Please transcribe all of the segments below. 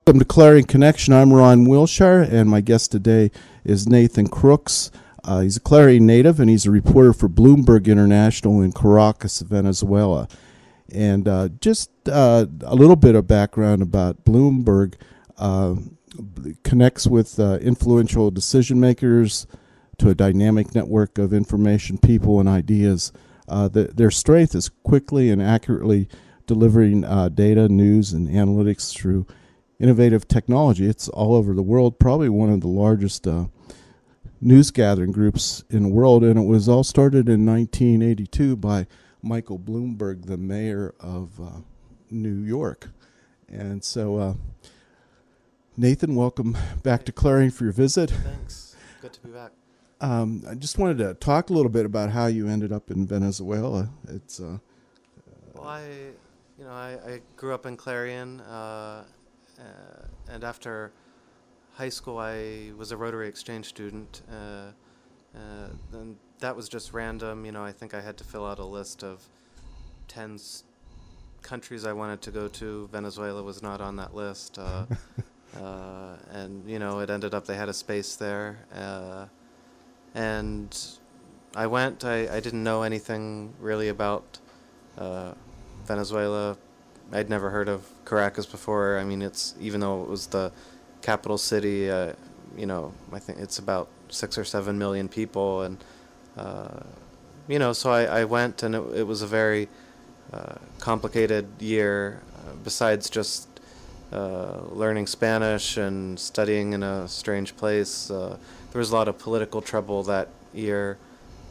Welcome to Clarion Connection. I'm Ron Wilshire, and my guest today is Nathan Crooks. He's a Clarion native, and he's a reporter for Bloomberg International in Caracas, Venezuela. And just a little bit of background about Bloomberg. Connects with influential decision makers to a dynamic network of information, people, and ideas. Their strength is quickly and accurately delivering data, news, and analytics through innovative technology. It's all over the world, probably one of the largest news gathering groups in the world, and it was all started in 1982 by Michael Bloomberg, the mayor of New York. And so, Nathan, welcome back to Clarion for your visit. Thanks. Good to be back. I just wanted to talk a little bit about how you ended up in Venezuela. It's well, I grew up in Clarion, and after high school, I was a Rotary Exchange student, and that was just random. I think I had to fill out a list of 10 countries I wanted to go to. Venezuela was not on that list, and it ended up they had a space there, and I went. I didn't know anything really about Venezuela. I'd never heard of Caracas before. I mean, even though it was the capital city, I think it's about 6 or 7 million people, and so I went, and it was a very complicated year. Besides just learning Spanish and studying in a strange place, there was a lot of political trouble that year.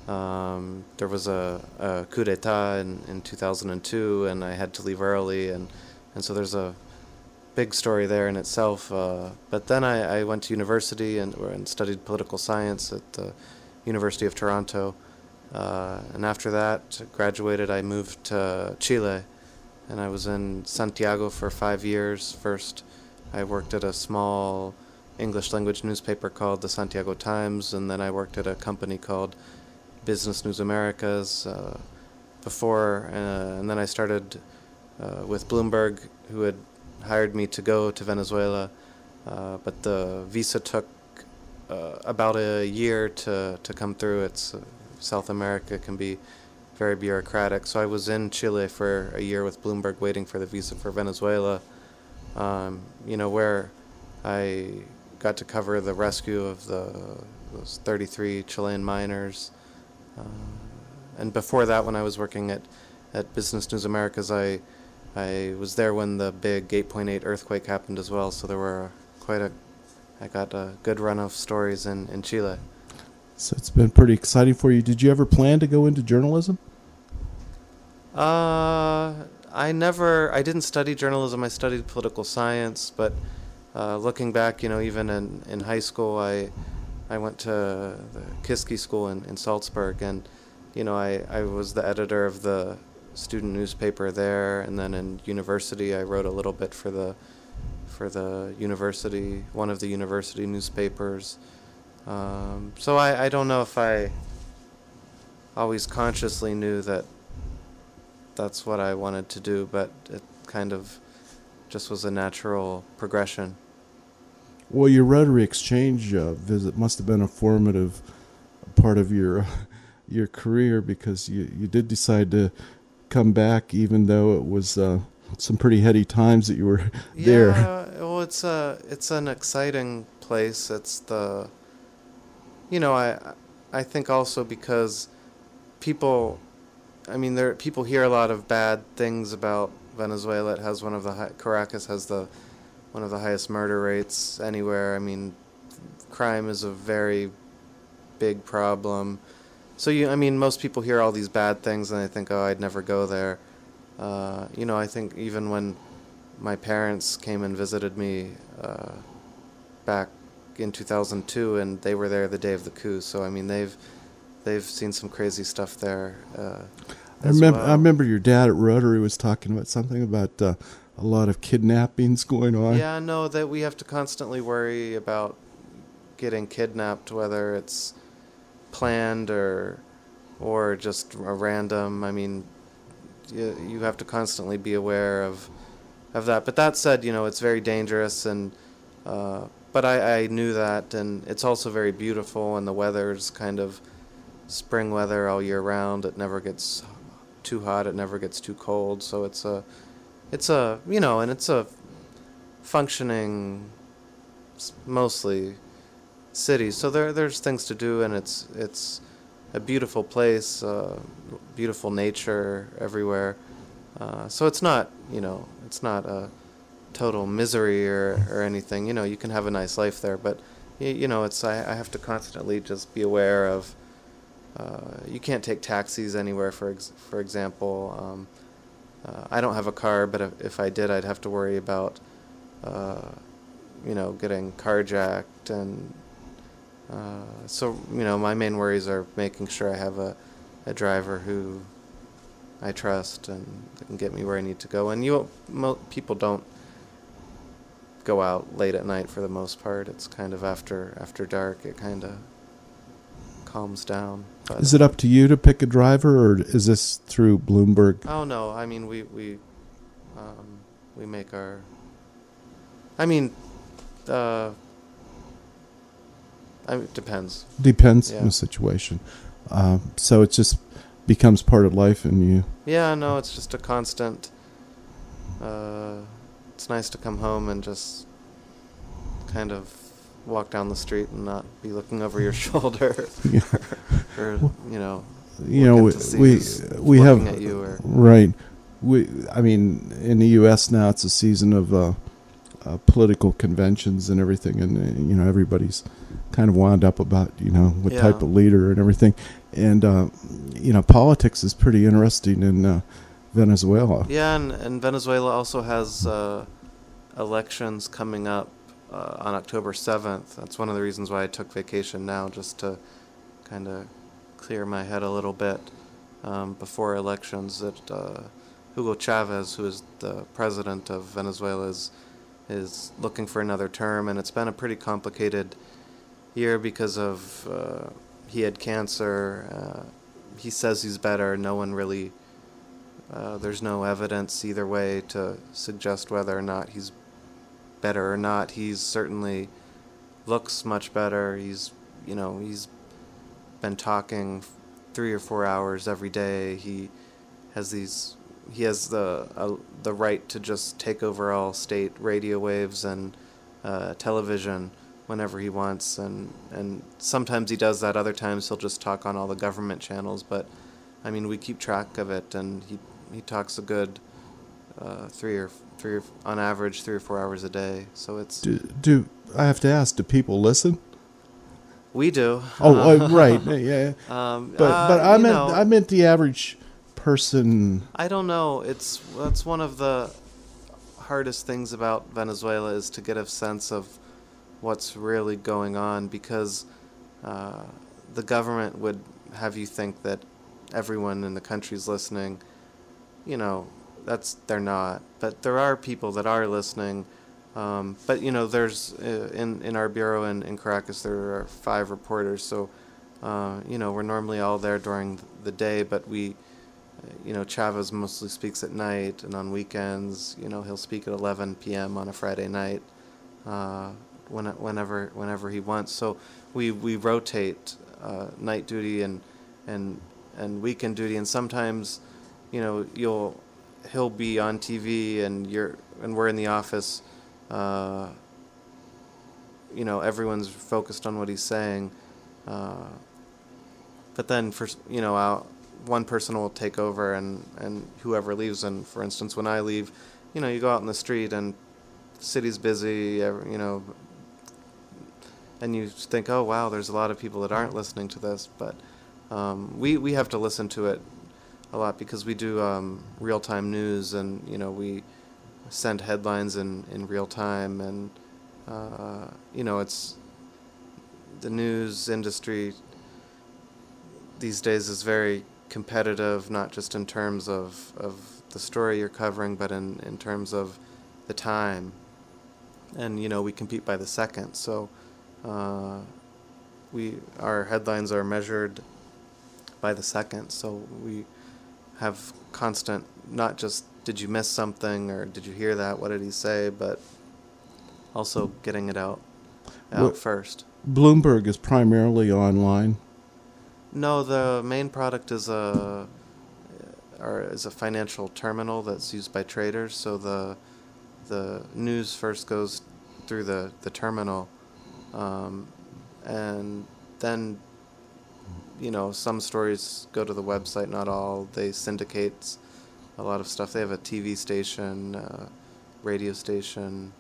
There was a coup d'etat in 2002, and I had to leave early, and so there's a big story there in itself. But then I went to university and studied political science at the University of Toronto. And after that, graduated, I moved to Chile, and I was in Santiago for 5 years. First, I worked at a small English language newspaper called the Santiago Times, and then I worked at a company called Business News Americas and then I started with Bloomberg, who had hired me to go to Venezuela, but the visa took about a year to come through. South America can be very bureaucratic, so I was in Chile for a year with Bloomberg waiting for the visa for Venezuela, where I got to cover the rescue of those 33 Chilean miners. And before that, when I was working at Business News Americas, I was there when the big 8.8 earthquake happened as well. So there were I got a good run of stories in Chile. So it's been pretty exciting for you. Did you ever plan to go into journalism? I didn't study journalism. I studied political science, but looking back, even in high school, I went to the Kiski School in Salzburg, and I was the editor of the student newspaper there, and then in university I wrote a little bit for the university, one of the university newspapers. So I don't know if I always consciously knew that that's what I wanted to do, but it kind of just was a natural progression. Well, your Rotary Exchange visit must have been a formative part of your career, because you did decide to come back, even though it was some pretty heady times that you were there. Yeah, well, it's an exciting place. It's I think also because people hear a lot of bad things about Venezuela. It has Caracas has one of the highest murder rates anywhere. I mean, crime is a very big problem. So most people hear all these bad things and they think, oh, I'd never go there. I think even when my parents came and visited me back in 2002, and they were there the day of the coup. So they've seen some crazy stuff there. I remember your dad at Rotary was talking about something about a lot of kidnappings going on. Yeah, no, that we have to constantly worry about getting kidnapped, whether it's planned or just a random. I mean, you have to constantly be aware of of that. But that said, it's very dangerous, and but I knew that, and it's also very beautiful, and the weather's kind of spring weather all year round. It never gets too hot, it never gets too cold, so it's a and it's a functioning mostly city, so there's things to do, and it's a beautiful place, beautiful nature everywhere. So it's not a total misery or anything. You can have a nice life there, but it's I have to constantly just be aware of. You can't take taxis anywhere, for example. I don't have a car, but if I did, I'd have to worry about getting carjacked, and so my main worries are making sure I have a driver who I trust and can get me where I need to go. And people don't go out late at night for the most part. It's kind of after dark. It kind of calms down. But is it up to you to pick a driver, or is this through Bloomberg? Oh no, I mean we make our. I mean, it depends. Depends Yeah. on the situation. So it just becomes part of life, and you. Yeah, no, it's just a constant. It's nice to come home and just kind of walk down the street and not be looking over your shoulder, Yeah. or we have at you, or right. I mean, in the U.S. now, it's a season of political conventions and everything, and everybody's kind of wound up about what Yeah. type of leader and everything, and politics is pretty interesting in Venezuela. Yeah, and Venezuela also has elections coming up on October 7th. That's one of the reasons why I took vacation now, just to kind of clear my head a little bit before elections. That Hugo Chavez, who is the president of Venezuela, is looking for another term, and it's been a pretty complicated year because of he had cancer. He says he's better. No one really. There's no evidence either way to suggest whether or not he's better or not. He's certainly looks much better. He's been talking 3 or 4 hours every day. He has the right to just take over all state radio waves and television whenever he wants, and sometimes he does that. Other times he'll just talk on all the government channels, but I mean, we keep track of it, and he talks a good on average 3 or 4 hours a day. So it's Do I have to ask? Do people listen? we do. Right, yeah. But I meant the average person. I don't know. That's one of the hardest things about Venezuela, is to get a sense of what's really going on, because the government would have you think that everyone in the country's listening. They're not. But there are people that are listening. But there's in our bureau in Caracas, there are 5 reporters. So we're normally all there during the day, but we. Chavez mostly speaks at night, and on weekends, he'll speak at 11 p.m. on a Friday night, whenever he wants. So we rotate night duty and weekend duty, and sometimes, he'll be on TV and we're in the office. Everyone's focused on what he's saying, but then one person will take over, and whoever leaves. And for instance, when I leave, you go out in the street and the city's busy, and you think, oh wow, there's a lot of people that aren't listening to this. But we have to listen to it a lot, because we do real-time news, and we send headlines in real time, and it's the news industry these days is very competitive, not just in terms of the story you're covering, but in terms of the time. And we compete by the second, so our headlines are measured by the second, so we have constant, not just did you miss something, or did you hear that? What did he say? But also getting it out first. Bloomberg is primarily online. No, the main product is a financial terminal that's used by traders. So the news first goes through the terminal, and then some stories go to the website. Not all. They syndicate a lot of stuff. They have a TV station, radio station,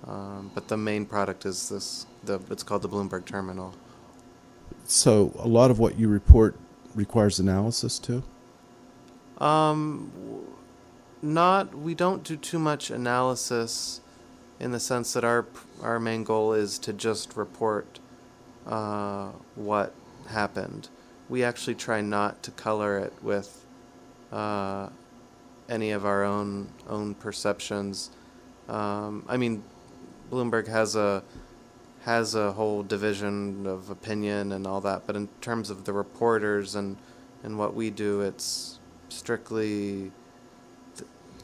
but the main product is it's called the Bloomberg Terminal. So a lot of what you report requires analysis too? We don't do too much analysis, in the sense that our main goal is to just report what happened. We actually try not to color it with any of our own perceptions. Bloomberg has a whole division of opinion and all that, but in terms of the reporters and what we do, it's strictly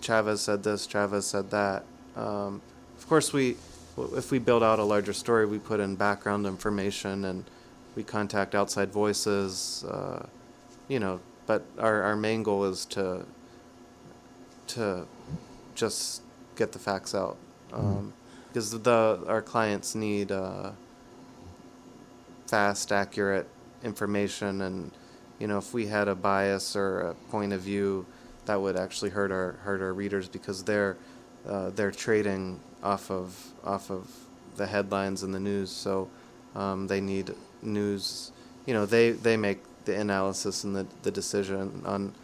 Chavez said this, Chavez said that. Of course, if we build out a larger story, we put in background information and we contact outside voices, but our main goal is to just get the facts out, because our clients need fast, accurate information, and if we had a bias or a point of view, that would actually hurt our readers, because they're trading off of the headlines in the news. So they need news. They make the analysis and the decision on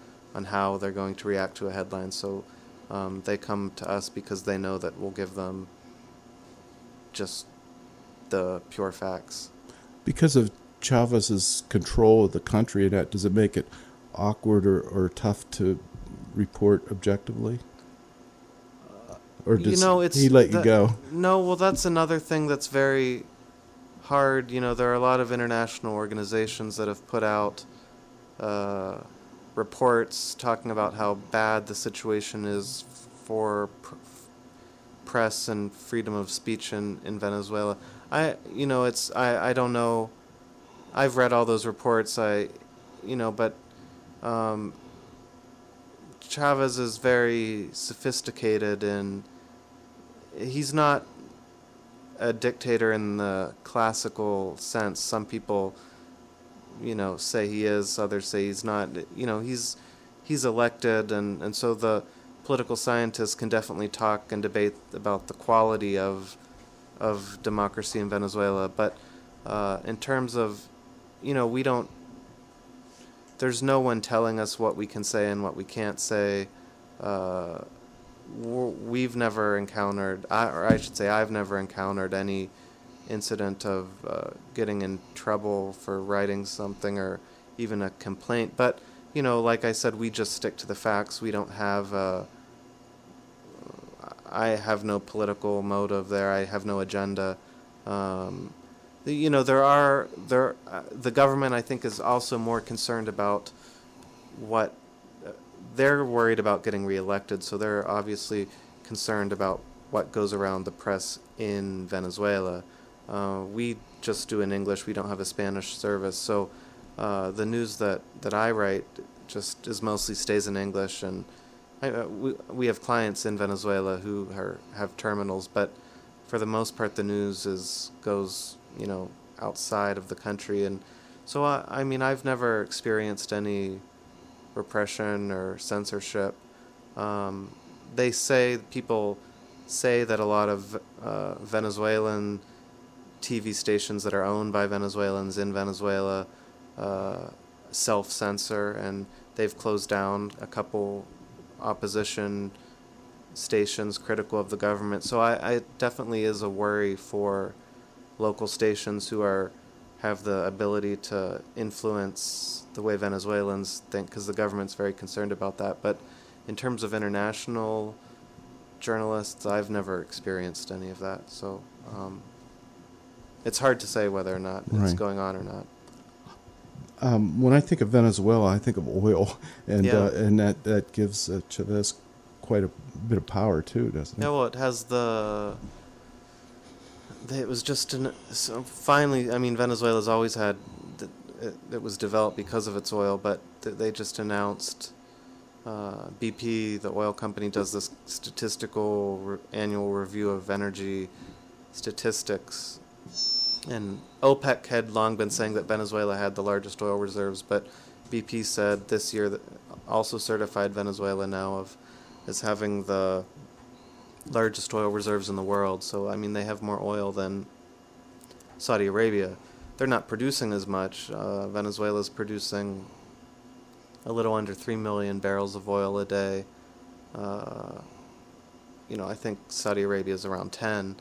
how they're going to react to a headline. So they come to us because they know that we'll give them just the pure facts. Because of Chavez's control of the country, does it make it awkward or tough to report objectively? Or does he let you go? No, well, that's another thing that's very hard. There are a lot of international organizations that have put out reports talking about how bad the situation is for press and freedom of speech in Venezuela. I don't know. I've read all those reports. But Chavez is very sophisticated, and he's not a dictator in the classical sense. Some people, say he is, others say he's not. He's elected, and so the political scientists can definitely talk and debate about the quality of democracy in Venezuela. But in terms of, we don't. There's no one telling us what we can say and what we can't say. We've never encountered, I've never encountered any incident of getting in trouble for writing something or even a complaint. But, like I said, we just stick to the facts. We don't have I have no political motive there. I have no agenda. The government, I think, is also more concerned about what they're worried about getting reelected, so they're obviously concerned about what goes around the press in Venezuela. We just do in English. We don't have a Spanish service, so the news that I write just mostly stays in English, and we have clients in Venezuela who have terminals, but for the most part the news goes outside of the country. And so I've never experienced any repression or censorship. People say that a lot of Venezuelan TV stations that are owned by Venezuelans in Venezuela self-censor, and they've closed down a couple opposition stations critical of the government. So I definitely is a worry for local stations who have the ability to influence the way Venezuelans think, because the government's very concerned about that. But in terms of international journalists, I've never experienced any of that. So it's hard to say whether or not it's going on or not. When I think of Venezuela, I think of oil, and that gives Chavez quite a bit of power too, doesn't it? Yeah, well, it has it was just so finally. I mean, Venezuela's always had. It was developed because of its oil, but they just announced. BP, the oil company, does this statistical annual review of energy statistics, and OPEC had long been saying that Venezuela had the largest oil reserves, but BP said this year that also certified Venezuela now as having the largest oil reserves in the world. So I mean, they have more oil than Saudi Arabia. They're not producing as much. Venezuela's producing a little under 3 million barrels of oil a day. I think Saudi Arabia is around 10.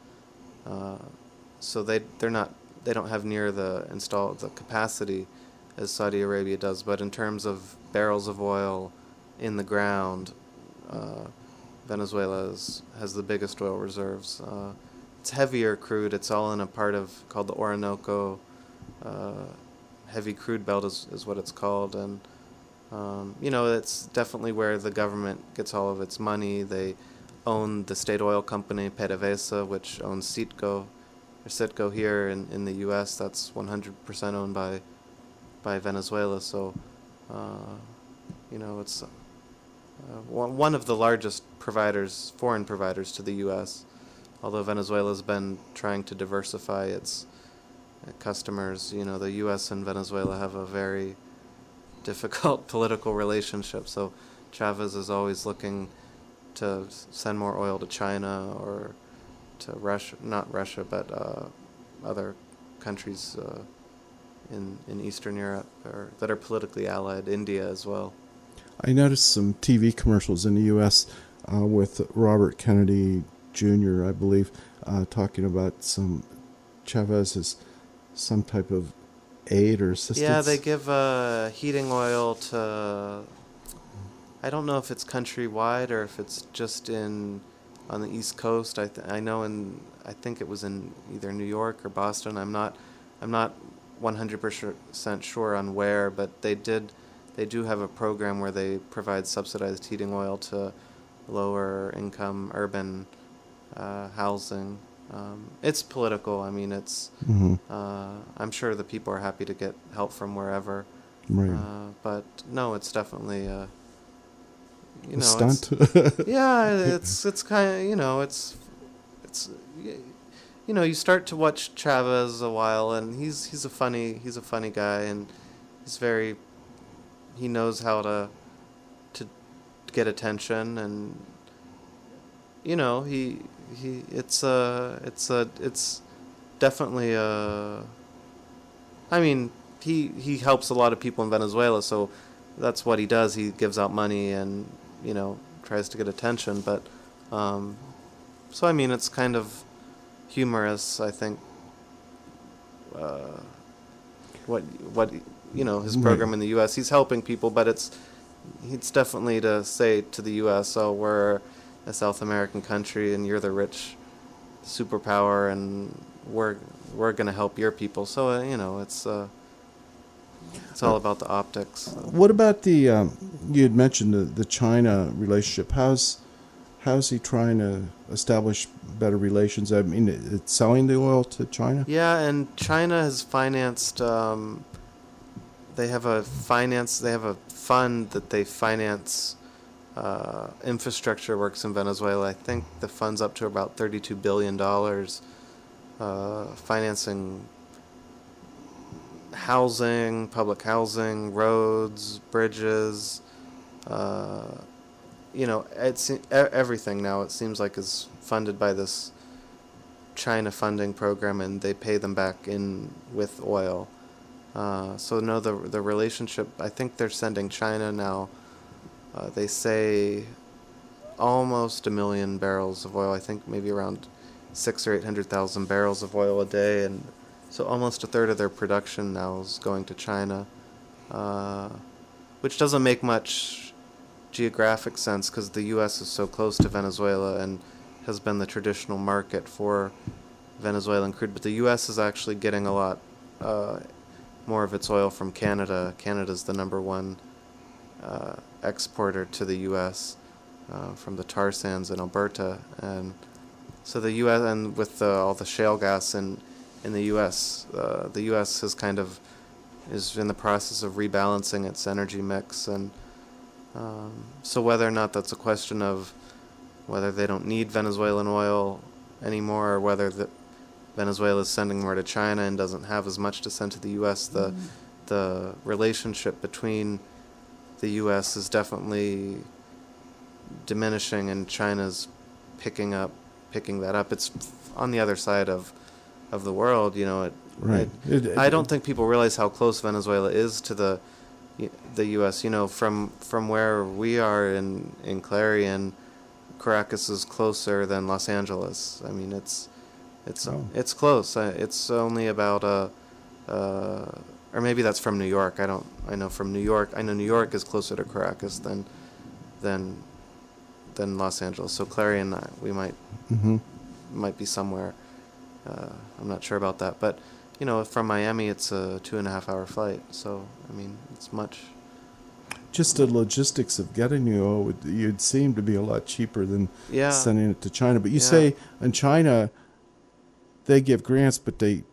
So they don't have near the capacity as Saudi Arabia does. But in terms of barrels of oil in the ground, Venezuela has the biggest oil reserves. It's heavier crude. It's all in a part called the Orinoco heavy crude belt is what it's called, and it's definitely where the government gets all of its money. They own the state oil company PDVSA, which owns Citgo here in the U.S. That's 100% owned by Venezuela. So, it's one of the largest foreign providers to the U.S. Although Venezuela's been trying to diversify its customers, the U.S. and Venezuela have a very difficult political relationship. So Chavez is always looking to send more oil to China or to Russia, not Russia, but other countries in Eastern Europe that are politically allied, India as well. I noticed some TV commercials in the U.S. With Robert Kennedy Jr., I believe, talking about some Chavez as some type of aid or assistance. Yeah, they give heating oil to. I don't know if it's countrywide or if it's just on the East Coast. I think it was in either New York or Boston. I'm not 100% sure on where, but they do have a program where they provide subsidized heating oil to lower income urban housing. It's political. I mean, it's. Mm-hmm. I'm sure the people are happy to get help from wherever. Right. But no, it's definitely. A stunt. It's kind of it's. You start to watch Chavez a while, and he's a funny guy, and he knows how to get attention, and it's definitely I mean, he helps a lot of people in Venezuela, so that's what he does. He gives out money and tries to get attention, but so I mean, it's kind of humorous, I think. What his program in the U.S. He's helping people, but it's definitely to say to the U.S., oh, we're a South American country and you're the rich superpower, and we're going to help your people. So it's all about the optics. What about you had mentioned the China relationship? How's he trying to establish better relations? I mean, it's selling the oil to China? Yeah, and China has financed. They have a fund that they finance infrastructure works in Venezuela. I think the fund's up to about $32 billion, financing housing, public housing, roads, bridges. It's everything now. It seems like is funded by this China funding program, and they pay them back in with oil. So no, the relationship. I think they're sending China now. They say almost 1 million barrels of oil. I think maybe around 600,000 or 800,000 barrels of oil a day, and so almost a third of their production now is going to China, which doesn't make much geographic sense because the U.S. is so close to Venezuela and has been the traditional market for Venezuelan crude. But the U.S. is actually getting a lot more of its oil from Canada. Canada's the number one exporter to the U.S. from the tar sands in Alberta, and so the U.S. and with all the shale gas in the U.S., the U.S. is in the process of rebalancing its energy mix, and so whether or not that's a question of whether they don't need Venezuelan oil anymore, or whether Venezuela is sending more to China and doesn't have as much to send to the U.S., the relationship between the U.S. is definitely diminishing, and China's picking that up. It's on the other side of the world, Right. I don't think people realize how close Venezuela is to the U.S. From where we are in Clarion, Caracas is closer than Los Angeles. I mean, it's close. It's only about or maybe that's from New York. I know from New York. I know New York is closer to Caracas than Los Angeles. So Clarion, we might be somewhere. I'm not sure about that, but from Miami, it's a 2.5-hour flight. So I mean, it's much. Just the logistics of getting the oil you'd seem to be a lot cheaper than sending it to China. But you say in China, they give grants, but they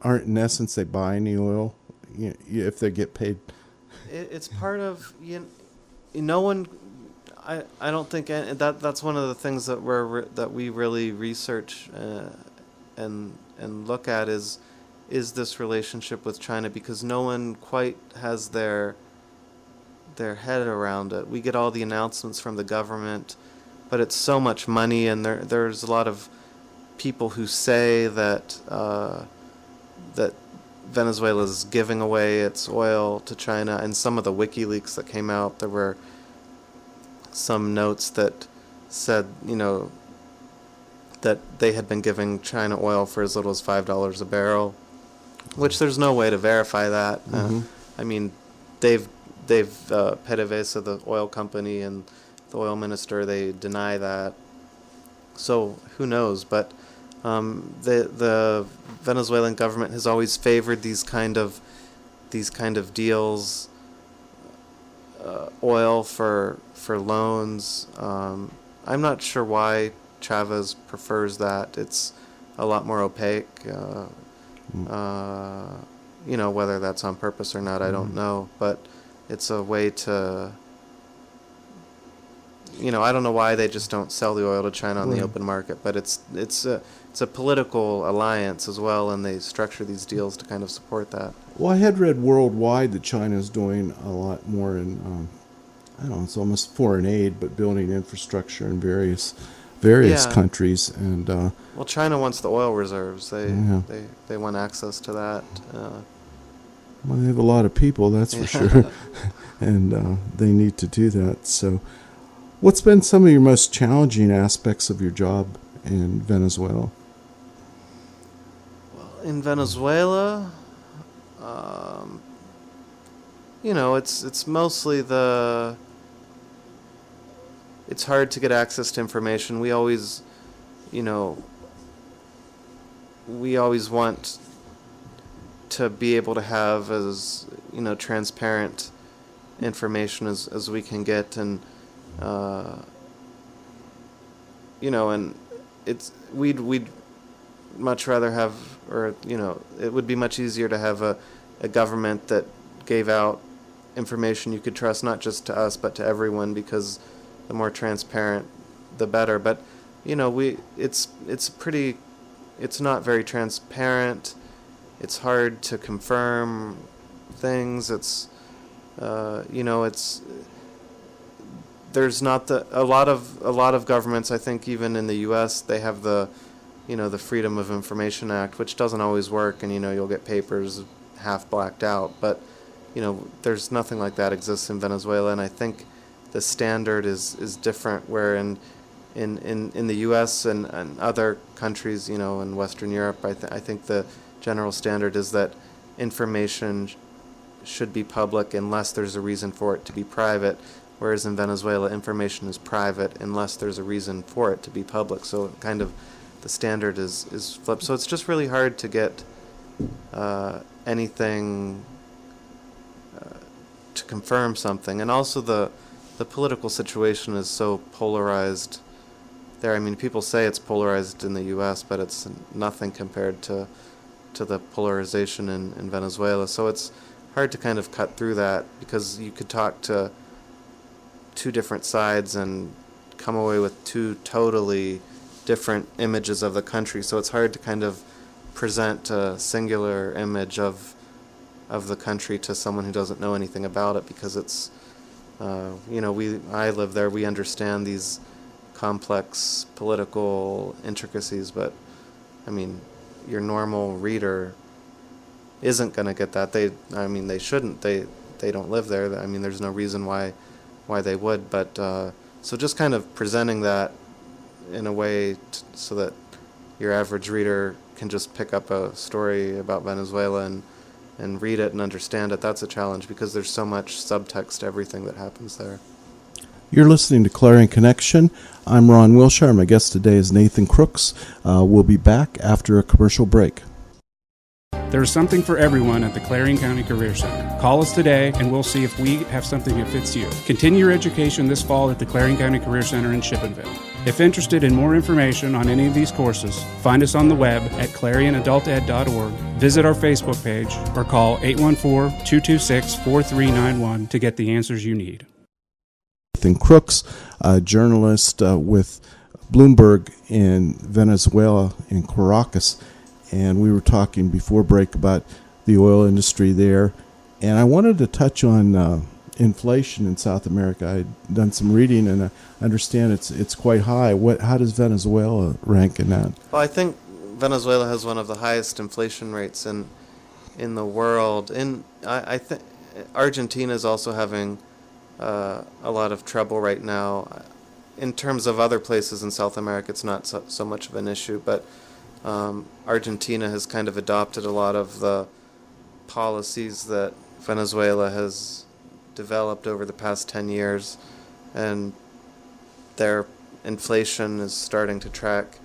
aren't, in essence, they buy any oil if they get paid. It's part of no one. I don't think that's one of the things that we really research and look at is this relationship with China, because no one quite has their head around it. We get all the announcements from the government, but it's so much money, and there's a lot of people who say that that Venezuela is giving away its oil to China. And some of the WikiLeaks that came out, there were some notes that said, that they had been giving China oil for as little as $5 a barrel, which there's no way to verify that. I mean, Dave PDVSA, the oil company, and the oil minister, they deny that. So who knows? But the Venezuelan government has always favored these kind of deals, oil for loans. I'm not sure why Chavez prefers that. It's a lot more opaque. Whether that's on purpose or not, I don't know. But it's a way to, I don't know why they just don't sell the oil to China on the open market. But it's a political alliance as well, and they structure these deals to kind of support that. Well, I had read worldwide that China is doing a lot more in, I don't know, it's almost foreign aid, but building infrastructure in various countries. And well, China wants the oil reserves. They want access to that. Well, they have a lot of people, that's for sure, and they need to do that. So, what's been some of your most challenging aspects of your job in Venezuela? Well, in Venezuela, it's mostly it's hard to get access to information. We always want to be able to have as transparent information as we can get, and and we'd much rather have, or it would be much easier to have a government that gave out information you could trust, not just to us but to everyone, because the more transparent the better. But it's not very transparent. It's hard to confirm things. It's there's not a lot of governments, I think, even in the U.S., they have the Freedom of Information Act, which doesn't always work, and you'll get papers half blacked out. But there's nothing like that exists in Venezuela, and I think the standard is different. Where in the U.S. and other countries, in Western Europe, I think the general standard is that information should be public unless there's a reason for it to be private, whereas in Venezuela, information is private unless there's a reason for it to be public. So kind of the standard is flipped. So it's just really hard to get anything to confirm something. And also the the political situation is so polarized there. I mean, people say it's polarized in the U.S., but it's nothing compared to the polarization in Venezuela. So it's hard to kind of cut through that, because you could talk to two different sides and come away with two totally different images of the country. So it's hard to kind of present a singular image of the country to someone who doesn't know anything about it, because it's I live there, we understand these complex political intricacies, but I mean, your normal reader isn't going to get that. They shouldn't. They don't live there. I mean, there's no reason why they would. But so just kind of presenting that in a way so that your average reader can just pick up a story about Venezuela and read it and understand it. That's a challenge, because there's so much subtext to everything that happens there. You're listening to Clarion Connection. I'm Ron Wilshire. My guest today is Nathan Crooks. We'll be back after a commercial break. There's something for everyone at the Clarion County Career Center. Call us today and we'll see if we have something that fits you. Continue your education this fall at the Clarion County Career Center in Shippenville. If interested in more information on any of these courses, find us on the web at clarionadulted.org, visit our Facebook page, or call 814-226-4391 to get the answers you need. Nathan Crooks, a journalist with Bloomberg in Venezuela, in Caracas, and we were talking before break about the oil industry there. And I wanted to touch on inflation in South America. I'd done some reading, and I understand it's quite high. How does Venezuela rank in that? Well, I think Venezuela has one of the highest inflation rates in the world. I think Argentina is also having a lot of trouble right now. In terms of other places in South America, it's not so much of an issue, but Argentina has kind of adopted a lot of the policies that Venezuela has developed over the past 10 years, and their inflation is starting to track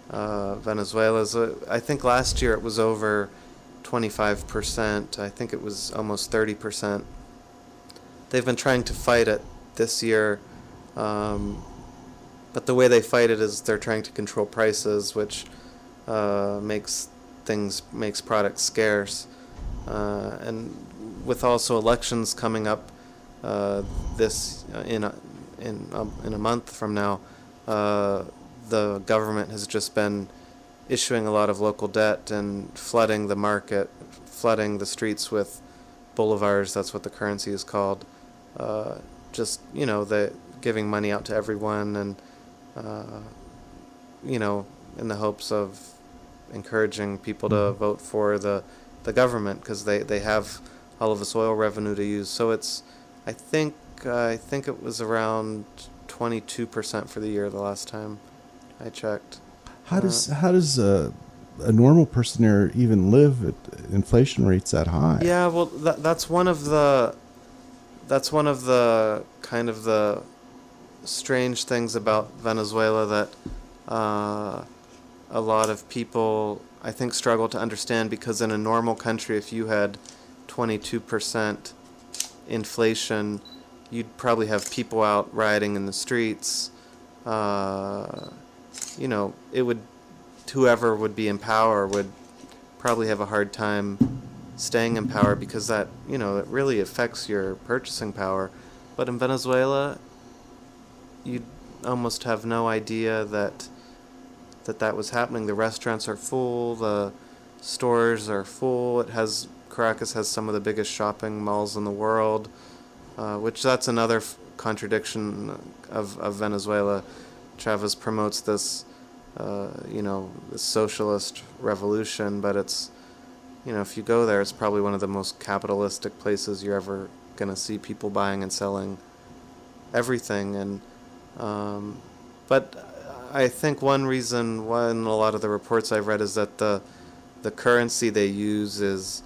Venezuela's. I think last year it was over 25%. I think it was almost 30%. They've been trying to fight it this year, but the way they fight it is they're trying to control prices, which makes products scarce, and with also elections coming up in a month from now, the government has just been issuing a lot of local debt and flooding the market, flooding the streets with bolivars. That's what the currency is called. They're giving money out to everyone, and in the hopes of encouraging people to vote for the government, because they have all of this oil revenue to use. So I think it was around 22% for the year the last time I checked. How does a normal person there even live at inflation rates that high? Yeah, well, that's one of the kind of the strange things about Venezuela that a lot of people, I think, struggle to understand, because in a normal country, if you had 22% inflation, you'd probably have people out rioting in the streets. Whoever would be in power would probably have a hard time staying in power, because that, it really affects your purchasing power. But in Venezuela, you'd almost have no idea that was happening. The restaurants are full, the stores are full. Caracas has some of the biggest shopping malls in the world, which that's another contradiction of Venezuela. Chavez promotes this, this socialist revolution, but it's, if you go there, it's probably one of the most capitalistic places you're ever going to see people buying and selling everything. And but I think one reason why in a lot of the reports I've read is that the currency they use is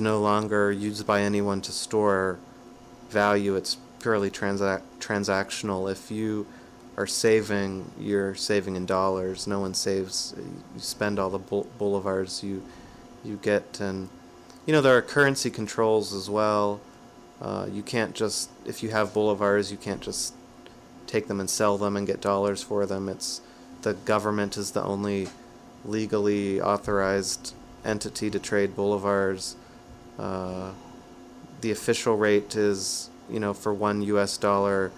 no longer used by anyone to store value. It's purely transactional. If you are saving, you're saving in dollars. No one saves. You spend all the bolivars you get, and there are currency controls as well. You can't just, if you have bolivars, you can't just take them and sell them and get dollars for them. It's the government is the only legally authorized entity to trade bolivars. The official rate is, for $1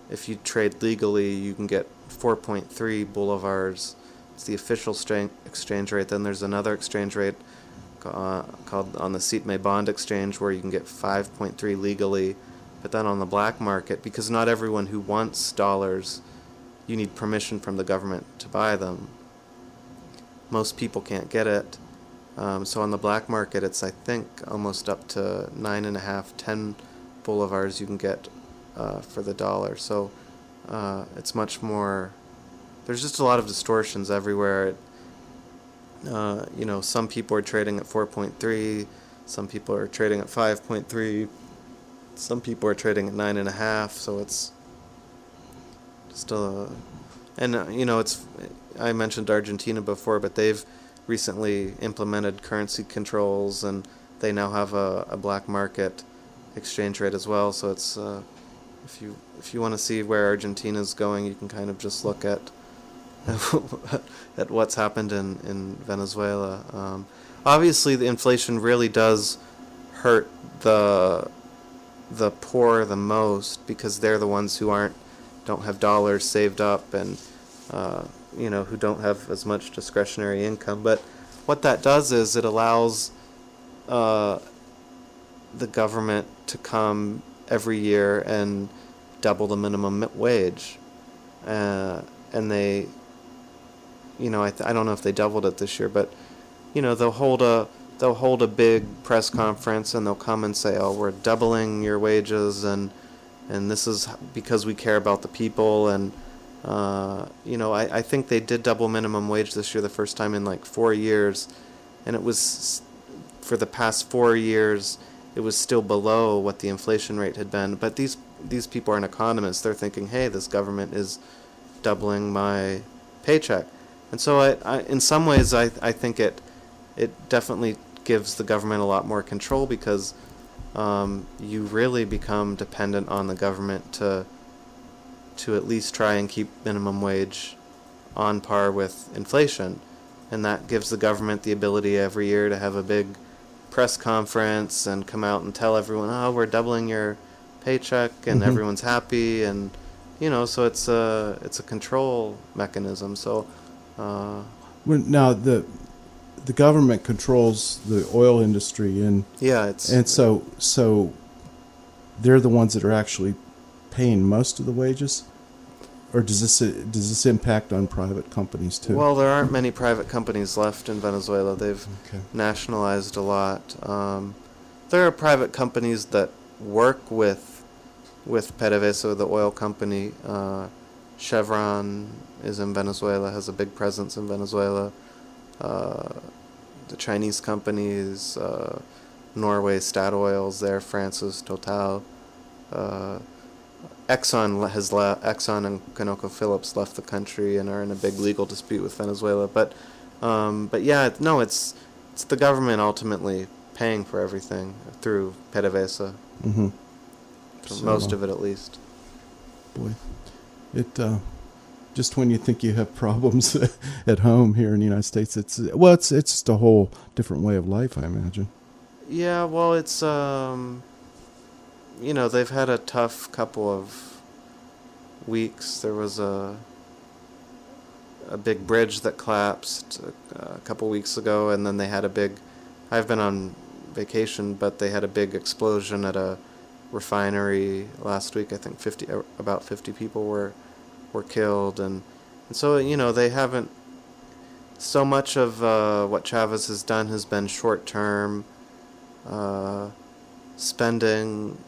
if you trade legally, you can get 4.3 bolivars. It's the official exchange rate. Then there's another exchange rate called on the Sitme bond exchange where you can get 5.3 legally. But then on the black market, because not everyone who wants dollars, you need permission from the government to buy them. Most people can't get it. So on the black market, it's, I think, almost up to 9.5, 10 bolivars you can get for the dollar. So it's much more, there's just a lot of distortions everywhere. Some people are trading at 4.3, some people are trading at 5.3, some people are trading at 9.5, so it's just it's, I mentioned Argentina before, but they've recently implemented currency controls, and they now have a black market exchange rate as well. So it's if you want to see where Argentina's going, you can kind of just look at what's happened in Venezuela. Obviously, the inflation really does hurt the poor the most, because they're the ones who don't have dollars saved up, and who don't have as much discretionary income. But what that does is it allows the government to come every year and double the minimum wage, and they, I don't know if they doubled it this year, but they'll hold a big press conference and they'll come and say, oh, we're doubling your wages, and this is because we care about the people. And I think they did double minimum wage this year, the first time in like 4 years, and it was, for the past 4 years, it was still below what the inflation rate had been. But these people aren't economists. They're thinking, hey, this government is doubling my paycheck. And so in some ways, I think it definitely gives the government a lot more control, because you really become dependent on the government to at least try and keep minimum wage on par with inflation. And that gives the government the ability every year to have a big press conference and come out and tell everyone, oh, we're doubling your paycheck, and everyone's happy. And so it's a control mechanism. So now the government controls the oil industry, and so they're the ones that are actually paying most of the wages, or does this impact on private companies too? Well, there aren't many private companies left in Venezuela. They've nationalized a lot. There are private companies that work with PDVSA, the oil company. Chevron is in Venezuela, has a big presence in Venezuela. The Chinese companies, Norway, Statoil's there, France's Total. Exxon and ConocoPhillips left the country and are in a big legal dispute with Venezuela. But yeah, no, it's the government ultimately paying for everything through PDVSA. For most of it, at least. Boy, it just when you think you have problems at home here in the United States, it's just a whole different way of life, I imagine. Yeah, well, it's they've had a tough couple of weeks. There was a big bridge that collapsed a couple weeks ago, and then they had a big, I've been on vacation, but they had a big explosion at a refinery last week. I think about 50 people were killed, and so they haven't, so much of what Chavez has done has been short-term spending.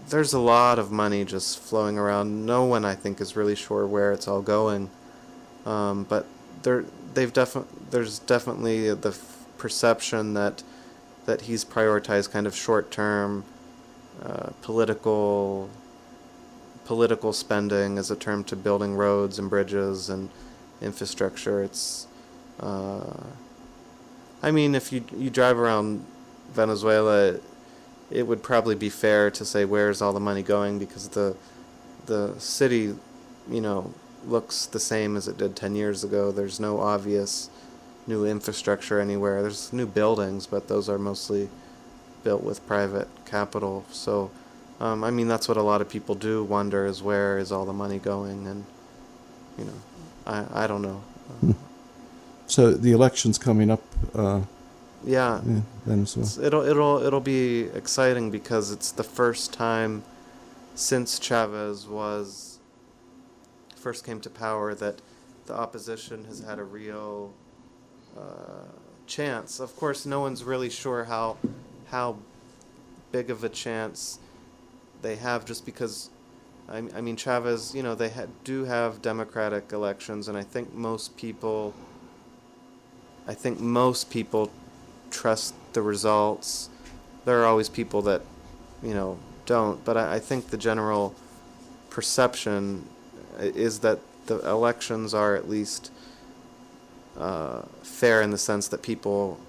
There's a lot of money just flowing around. No one, I think, is really sure where it's all going, but there's definitely the perception that he's prioritized kind of short-term political spending as a term to building roads and bridges and infrastructure. It's if you drive around Venezuela, it would probably be fair to say where's all the money going, because the city, looks the same as it did 10 years ago. There's no obvious new infrastructure anywhere. There's new buildings, but those are mostly built with private capital. So, that's what a lot of people do wonder, is where is all the money going? And, I don't know. So the election's coming up. Yeah, in Venezuela. It'll be exciting, because it's the first time since Chavez first came to power that the opposition has had a real chance. Of course, no one's really sure how big of a chance they have, just because Chavez, they do have democratic elections, and I think most people trust the results. There are always people that don't, but I think the general perception is that the elections are at least fair, in the sense that people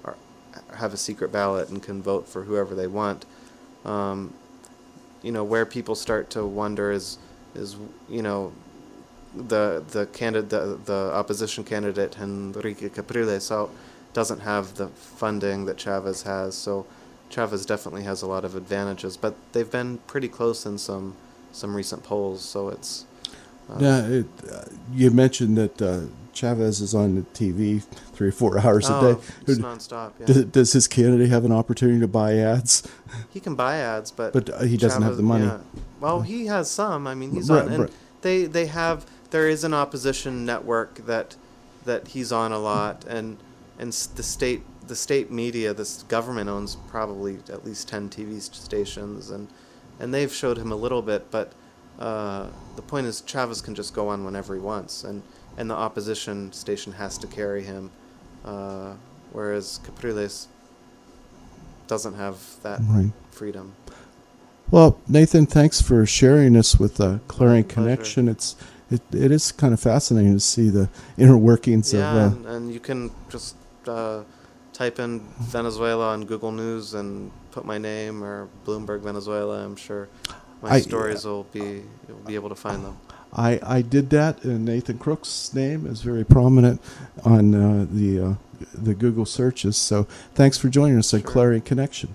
have a secret ballot and can vote for whoever they want. Where people start to wonder is the opposition candidate Hugo Chavez doesn't have the funding that Chavez has, so Chavez definitely has a lot of advantages, but they've been pretty close in some recent polls, so it's... you mentioned that Chavez is on the TV 3 or 4 hours a day. It's nonstop, yeah. Does his candidate have an opportunity to buy ads? He can buy ads, but he doesn't have the money. Yeah. Well, he has some. He's right, on, and right. there is an opposition network that he's on a lot, and the state media, this government owns probably at least 10 TV stations, and they've showed him a little bit, but the point is Chavez can just go on whenever he wants, and the opposition station has to carry him, whereas Capriles doesn't have that freedom. Well, Nathan, thanks for sharing this with Clarion Connection. It is kind of fascinating to see the inner workings of... and you can just type in Venezuela on Google News and put my name or Bloomberg Venezuela. I'm sure my stories you'll be able to find them. I did that, and Nathan Crooks' name is very prominent on the Google searches. So thanks for joining us on Clarion Connection.